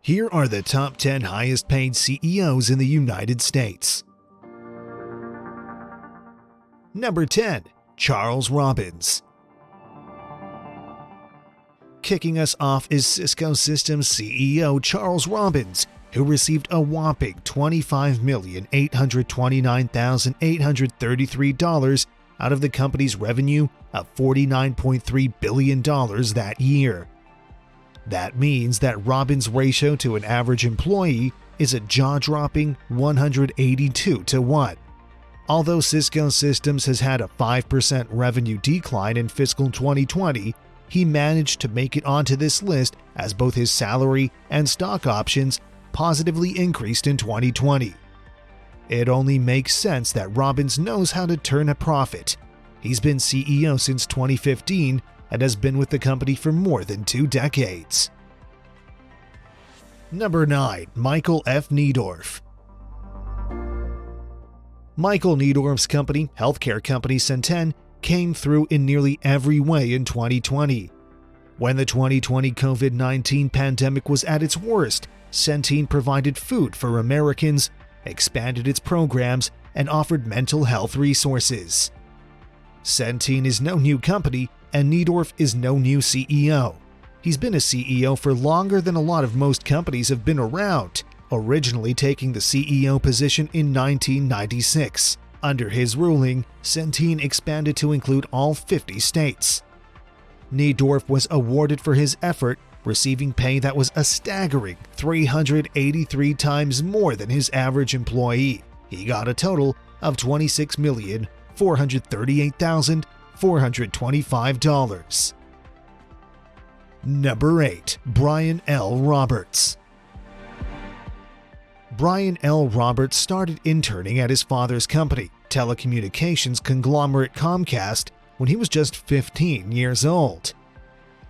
Here are the top 10 highest paid CEOs in the United States. Number 10. Charles Robbins. Kicking us off is Cisco Systems CEO Charles Robbins, who received a whopping $25,829,833 out of the company's revenue of $49.3 billion that year. That means that Robbins' ratio to an average employee is a jaw-dropping 182 to 1. Although Cisco Systems has had a 5% revenue decline in fiscal 2020, he managed to make it onto this list as both his salary and stock options positively increased in 2020. It only makes sense that Robbins knows how to turn a profit. He's been CEO since 2015 and has been with the company for more than 2 decades. Number 9. Michael F. Neidorf. Michael Neidorf's company, healthcare company Centene, came through in nearly every way in 2020. When the 2020 COVID-19 pandemic was at its worst, Centene provided food for Americans, expanded its programs, and offered mental health resources. Centene is no new company, and Neidorf is no new CEO. He's been a CEO for longer than a lot of most companies have been around, originally taking the CEO position in 1996. Under his ruling, Centene expanded to include all 50 states. Neidorf was awarded for his effort, receiving pay that was a staggering 383 times more than his average employee. He got a total of $26,438,425. Number 8. Brian L. Roberts. Brian L. Roberts started interning at his father's company, telecommunications conglomerate Comcast, when he was just 15 years old.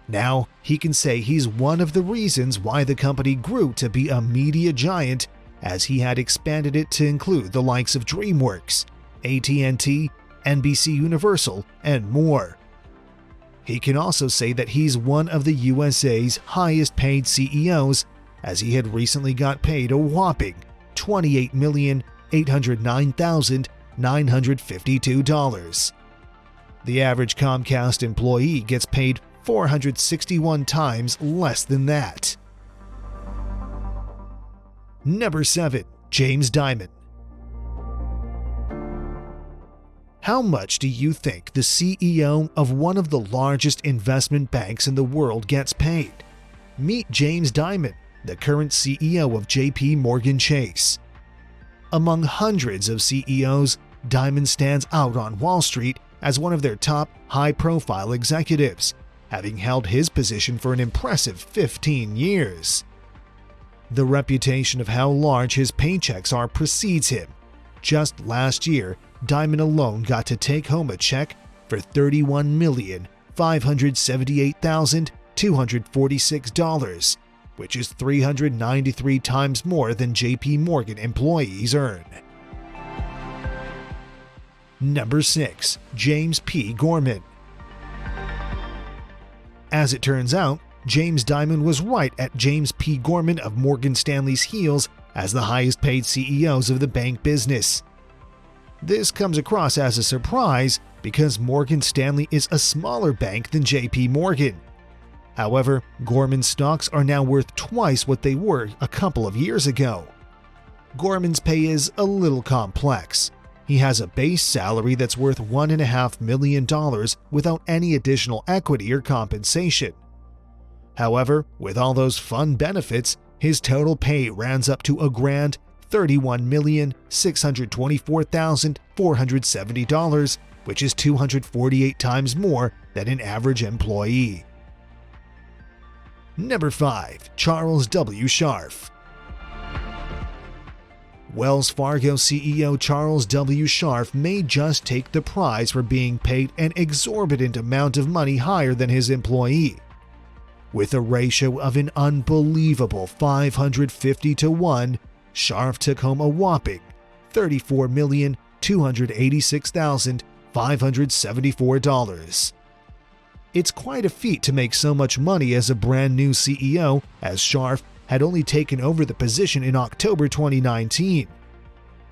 Now, he can say he's one of the reasons why the company grew to be a media giant, as he had expanded it to include the likes of DreamWorks, AT&T, NBC Universal, and more. He can also say that he's one of the USA's highest paid CEOs, as he had recently got paid a whopping $28,809,952. The average Comcast employee gets paid 461 times less than that. Number 7. James Dimon. How much do you think the CEO of one of the largest investment banks in the world gets paid? Meet James Dimon, the current CEO of JP Morgan Chase. Among hundreds of CEOs, Dimon stands out on Wall Street as one of their top high-profile executives, having held his position for an impressive 15 years. The reputation of how large his paychecks are precedes him. Just last year, Dimon alone got to take home a check for $31,578,246, which is 393 times more than JP Morgan employees earn. Number 6. James P. Gorman. As it turns out, James Dimon was right at James P. Gorman of Morgan Stanley's heels as the highest paid CEOs of the bank business. This comes across as a surprise because Morgan Stanley is a smaller bank than JP Morgan. However, Gorman's stocks are now worth twice what they were a couple of years ago. Gorman's pay is a little complex. He has a base salary that's worth $1.5 million without any additional equity or compensation. However, with all those fun benefits, his total pay rounds up to a grand $31,624,470, which is 248 times more than an average employee. Number 5. Charles W. Scharf. Wells Fargo CEO Charles W. Scharf may just take the prize for being paid an exorbitant amount of money higher than his employee. With a ratio of an unbelievable 550 to 1, Scharf took home a whopping $34,286,574. It's quite a feat to make so much money as a brand new CEO, as Scharf had only taken over the position in October 2019.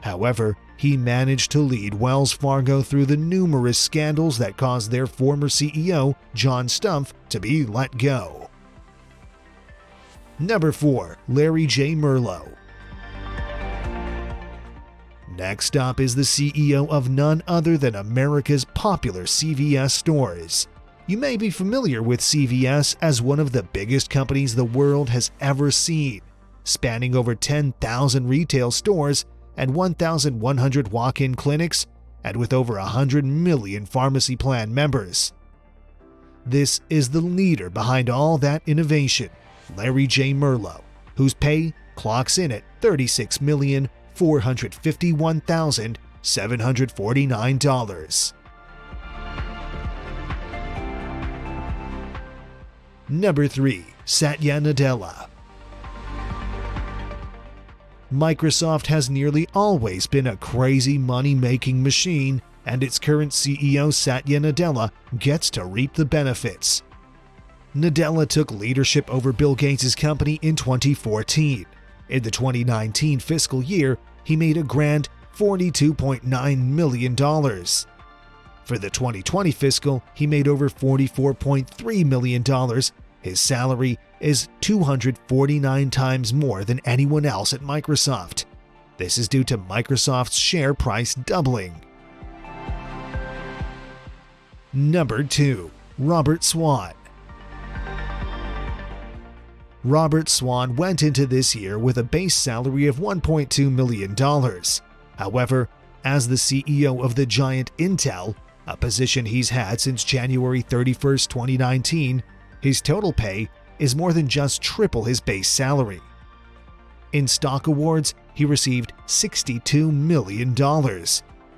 However, he managed to lead Wells Fargo through the numerous scandals that caused their former CEO, John Stumpf, to be let go. Number 4. Larry J. Merlow. Next up is the CEO of none other than America's popular CVS stores. You may be familiar with CVS as one of the biggest companies the world has ever seen, spanning over 10,000 retail stores and 1,100 walk-in clinics, and with over 100 million pharmacy plan members. This is the leader behind all that innovation, Larry J. Merlow, whose pay clocks in at $36,451,749. Number 3. Satya Nadella. Microsoft has nearly always been a crazy money-making machine, and its current CEO Satya Nadella gets to reap the benefits. Nadella took leadership over Bill Gates' company in 2014. In the 2019 fiscal year, he made a grand $42.9 million. For the 2020 fiscal, he made over $44.3 million. His salary is 249 times more than anyone else at Microsoft. This is due to Microsoft's share price doubling. Number 2. Robert Swan. Robert Swan went into this year with a base salary of $1.2 million. However, as the CEO of the giant Intel, a position he's had since January 31, 2019, his total pay is more than just triple his base salary. In stock awards, he received $62 million.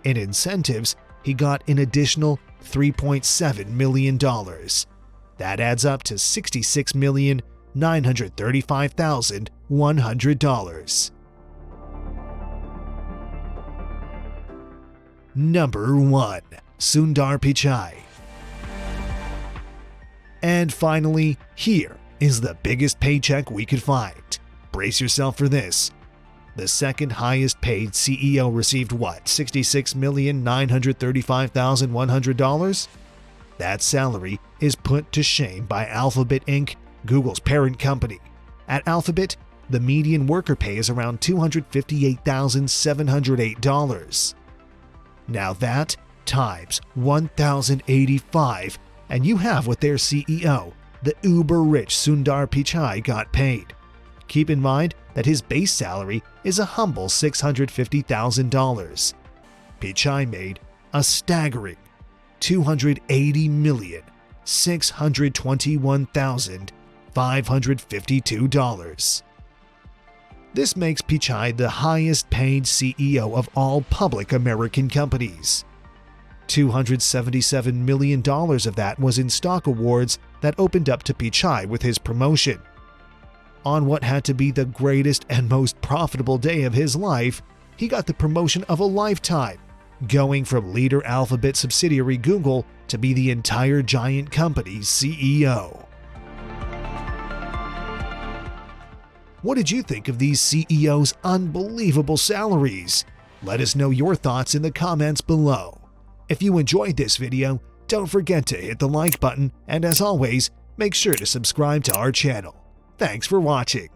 In incentives, he got an additional $3.7 million. That adds up to $66,935,100. Number 1. Sundar Pichai. And finally, here is the biggest paycheck we could find. Brace yourself for this. The second highest paid CEO received what? $66,935,100? That salary is put to shame by Alphabet Inc., Google's parent company. At Alphabet, the median worker pay is around $258,708. Now that times 1,085, and you have what their CEO, the uber-rich Sundar Pichai, got paid. Keep in mind that his base salary is a humble $650,000. Pichai made a staggering $280,621,552. This makes Pichai the highest paid CEO of all public American companies. $277 million of that was in stock awards that opened up to Pichai with his promotion. On what had to be the greatest and most profitable day of his life, he got the promotion of a lifetime, going from leader Alphabet subsidiary Google to be the entire giant company's CEO. What did you think of these CEOs' unbelievable salaries? Let us know your thoughts in the comments below. If you enjoyed this video, don't forget to hit the like button, and as always, make sure to subscribe to our channel. Thanks for watching.